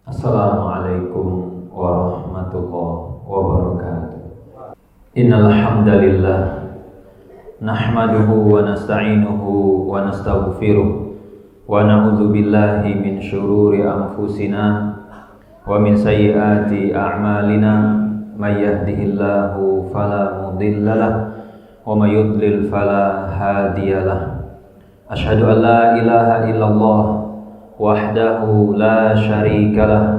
Assalamualaikum warahmatullahi wabarakatuh. Innal hamdalillah nahmaduhu wa nasta'inuhu wa nastaghfiruh wa na'udzu billahi min syururi anfusina wa min sayyiati a'malina may yahdihillahu fala mudhillalah wa may yudlil fala hadiyalah. Asyhadu an la ilaha illallah wahdahu la syarikalah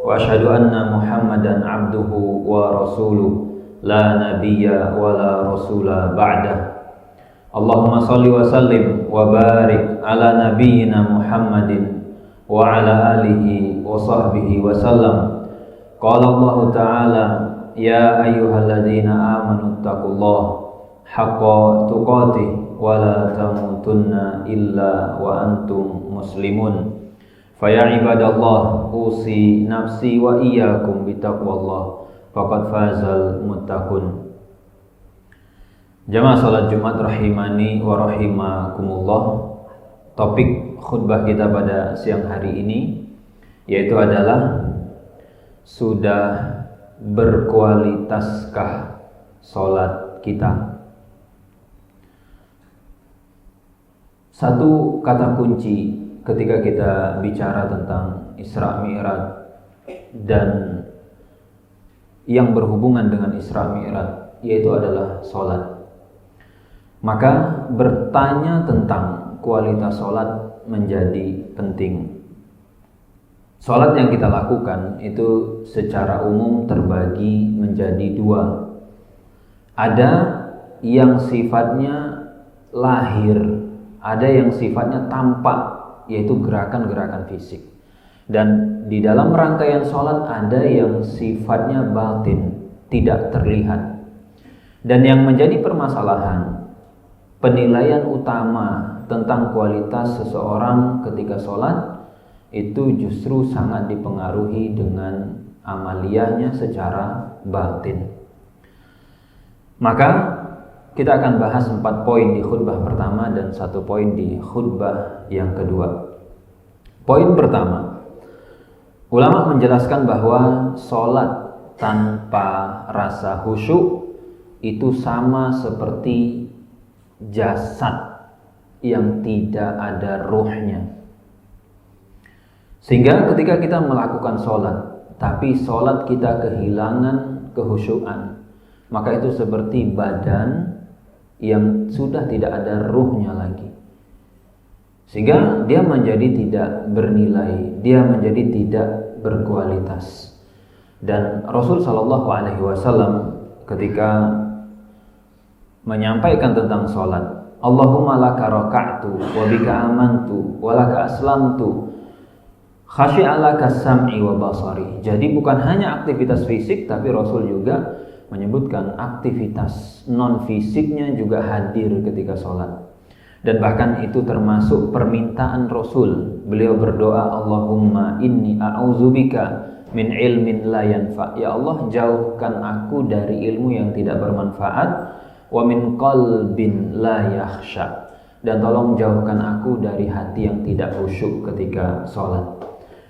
wa asyhadu anna Muhammadan abduhu wa rasuluh la nabiyya wa la rasula ba'dah. Allahumma salli wa sallim wa barik ala nabiyyina Muhammadin wa ala alihi wa sahbihi wa sallam. Qala Allah ta'ala ya ayyuhalladzina amanu taqullaha haqqa tuqatih wa la tamutunna illa wa antum muslimun. Faya ibadallah usi nafsi wa iyyakum bitaqwallah faqad fazal muttaqun. Jamaah salat Jumat rahimani wa rahimakumullah. Topik khutbah kita pada siang hari ini yaitu adalah sudah berkualitaskah salat kita? Satu kata kunci ketika kita bicara tentang Isra Mi'raj dan yang berhubungan dengan Isra Mi'raj yaitu adalah salat. Maka bertanya tentang kualitas salat menjadi penting. Salat yang kita lakukan itu secara umum terbagi menjadi dua. Ada yang sifatnya lahir, ada yang sifatnya tampak, yaitu gerakan-gerakan fisik. Dan di dalam rangkaian sholat ada yang sifatnya batin, tidak terlihat. Dan yang menjadi permasalahan, penilaian utama tentang kualitas seseorang ketika sholat itu justru sangat dipengaruhi dengan amaliyahnya secara batin. Maka kita akan bahas 4 poin di khutbah pertama dan 1 poin di khutbah yang kedua. Poin pertama, ulama menjelaskan bahwa sholat tanpa rasa khusyuk itu sama seperti jasad yang tidak ada ruhnya. Sehingga ketika kita melakukan sholat, tapi sholat kita kehilangan kehusyuan, maka itu seperti badan yang sudah tidak ada ruhnya lagi. Sehingga dia menjadi tidak bernilai, dia menjadi tidak berkualitas. Dan Rasul sallallahu alaihi wasallam ketika menyampaikan tentang salat, Allahumma laka raka'tu wa bika amantu wa laka aslamtu khasyi'alaka sam'i wa basari. Jadi bukan hanya aktivitas fisik, tapi Rasul juga menyebutkan aktivitas non fisiknya juga hadir ketika sholat. Dan bahkan itu termasuk permintaan Rasul. Beliau berdoa, Allahumma inni a'udzubika min ilmin la yanfa. Ya Allah, jauhkan aku dari ilmu yang tidak bermanfaat, wa min qalbin la yakhsha. Dan tolong jauhkan aku dari hati yang tidak khusyuk ketika sholat.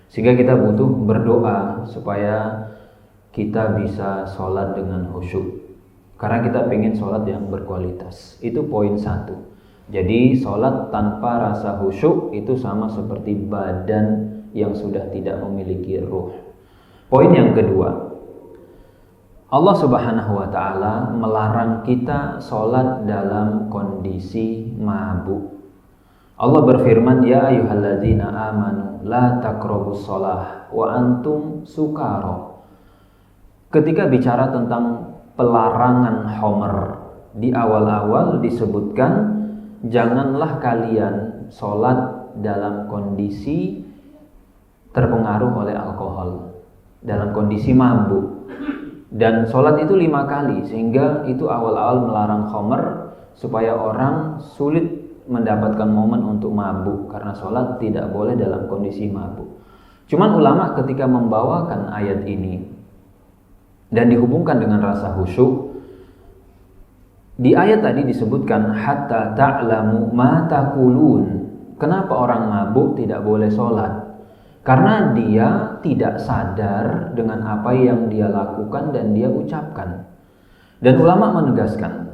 Sehingga kita butuh berdoa supaya kita bisa sholat dengan khusyuk, karena kita pengen sholat yang berkualitas. Itu poin 1. Jadi sholat tanpa rasa khusyuk itu sama seperti badan yang sudah tidak memiliki ruh. Poin yang kedua, Allah subhanahu wa ta'ala melarang kita sholat dalam kondisi mabuk. Allah berfirman, ya ayyuhalladzina amanu la taqrabus sholah wa antum sukara. Ketika bicara tentang pelarangan homer, di awal-awal disebutkan janganlah kalian sholat dalam kondisi terpengaruh oleh alkohol, dalam kondisi mabuk. Dan sholat itu 5 kali, sehingga itu awal-awal melarang homer supaya orang sulit mendapatkan momen untuk mabuk, karena sholat tidak boleh dalam kondisi mabuk. Cuman ulama ketika membawakan ayat ini dan dihubungkan dengan rasa khusyuk, di ayat tadi disebutkan hatta ta'lamu ma taqulun. Kenapa orang mabuk tidak boleh sholat? Karena dia tidak sadar dengan apa yang dia lakukan dan dia ucapkan. Dan ulama menegaskan,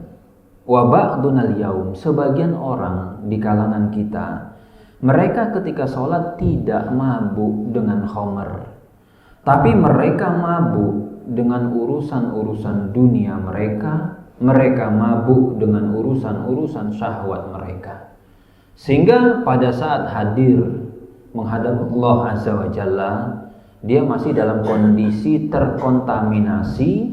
wa ba'dunal yaum, sebagian orang di kalangan kita, mereka ketika sholat tidak mabuk dengan khamar, tapi mereka mabuk dengan urusan-urusan dunia mereka, mereka mabuk dengan urusan-urusan syahwat mereka. Sehingga pada saat hadir menghadap Allah Azza wa Jalla, dia masih dalam kondisi terkontaminasi,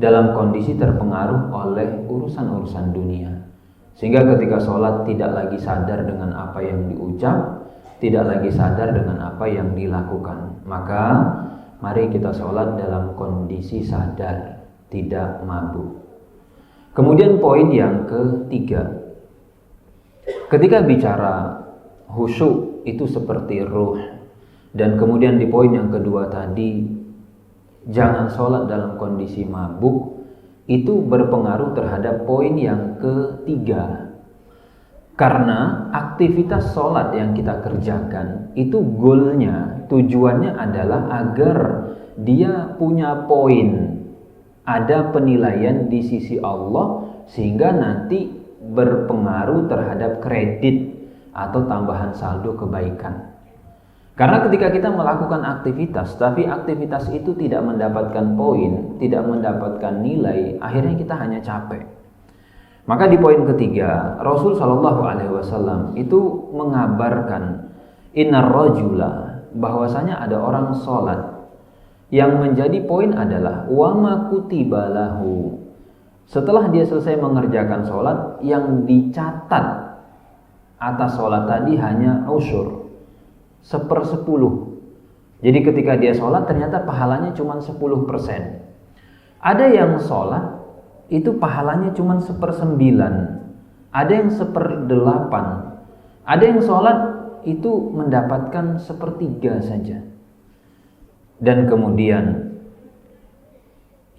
dalam kondisi terpengaruh oleh urusan-urusan dunia. Sehingga ketika sholat tidak lagi sadar dengan apa yang diucap, tidak lagi sadar dengan apa yang dilakukan. Maka mari kita sholat dalam kondisi sadar, tidak mabuk. Kemudian poin yang ketiga, ketika bicara khusyuk itu seperti ruh. Dan kemudian di poin yang kedua tadi, jangan sholat dalam kondisi mabuk, itu berpengaruh terhadap poin yang ketiga. Karena aktivitas sholat yang kita kerjakan itu goalnya, tujuannya adalah agar dia punya poin, ada penilaian di sisi Allah, sehingga nanti berpengaruh terhadap kredit atau tambahan saldo kebaikan. Karena ketika kita melakukan aktivitas, tapi aktivitas itu tidak mendapatkan poin, tidak mendapatkan nilai, akhirnya kita hanya capek. Maka di poin ketiga, Rasul Shallallahu Alaihi Wasallam itu mengabarkan innar rajula, bahwasanya ada orang sholat yang menjadi poin adalah wa ma kutiba lahu. Setelah dia selesai mengerjakan sholat, yang dicatat atas sholat tadi hanya usyur, 1/10. Jadi ketika dia sholat ternyata pahalanya cuma 10%. Ada yang sholat itu pahalanya cuma 1/9, ada yang 1/8, ada yang sholat itu mendapatkan 1/3 saja. Dan kemudian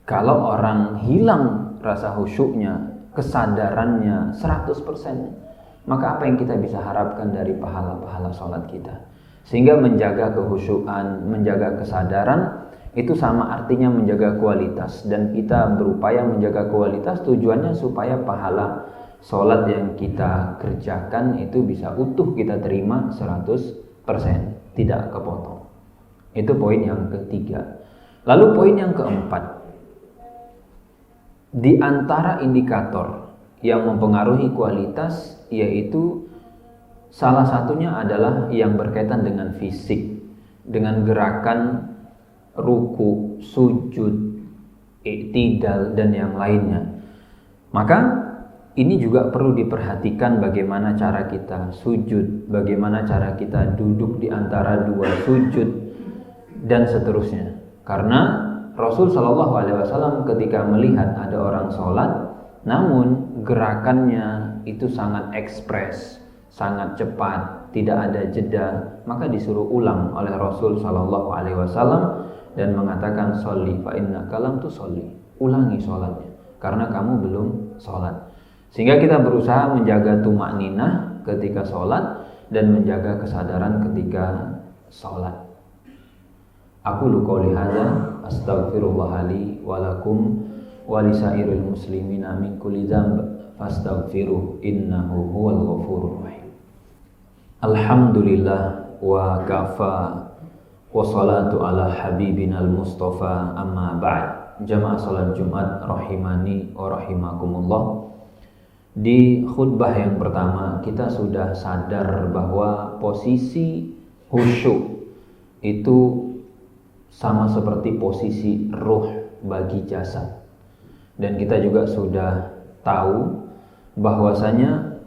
kalau orang hilang rasa khusyuknya, kesadarannya 100%, maka apa yang kita bisa harapkan dari pahala-pahala sholat kita? Sehingga menjaga kehusyukan, menjaga kesadaran, itu sama artinya menjaga kualitas. Dan kita berupaya menjaga kualitas, tujuannya supaya pahala sholat yang kita kerjakan itu bisa utuh kita terima 100%, tidak kepotong. Itu poin yang ketiga. Lalu poin yang keempat, di antara indikator yang mempengaruhi kualitas, yaitu salah satunya adalah yang berkaitan dengan fisik, dengan gerakan ruku, sujud, i'tidal, dan yang lainnya. Maka ini juga perlu diperhatikan bagaimana cara kita sujud, bagaimana cara kita duduk di antara dua sujud, dan seterusnya. Karena Rasul Shallallahu Alaihi Wasallam ketika melihat ada orang sholat, namun gerakannya itu sangat ekspres, sangat cepat, tidak ada jeda, maka disuruh ulang oleh Rasul Shallallahu Alaihi Wasallam dan mengatakan sholli fa innaka lam tusolli, ulangi sholatnya karena kamu belum sholat. Sehingga kita berusaha menjaga tumakninah ketika sholat dan menjaga kesadaran ketika sholat. Aku qouli hadza astaghfirullah li wa lakum wa lisairil muslimina min kulli dzamb fastaghfiruh innahu huwal ghafurur rahim. Alhamdulillah wa kafa wa salatu ala habibinal mustafa, amma ba'd. Jamaah salat Jumat rahimani wa rahimakumullah. Di khutbah yang pertama kita sudah sadar bahwa posisi khusyuk itu sama seperti posisi ruh bagi jasad. Dan kita juga sudah tahu bahwasanya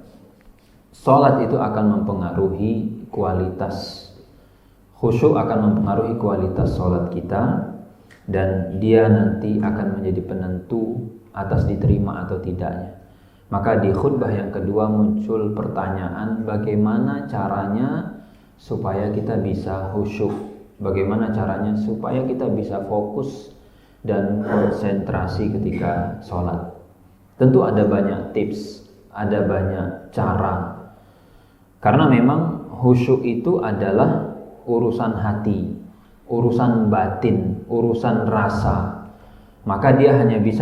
sholat itu akan mempengaruhi kualitas, khusyuk akan mempengaruhi kualitas sholat kita, dan dia nanti akan menjadi penentu atas diterima atau tidaknya. Maka di khutbah yang kedua muncul pertanyaan, bagaimana caranya supaya kita bisa khusyuk, bagaimana caranya supaya kita bisa fokus dan konsentrasi ketika sholat. Tentu ada banyak tips, ada banyak cara. Karena memang khusyuk itu adalah urusan hati, urusan batin, urusan rasa, maka dia hanya bisa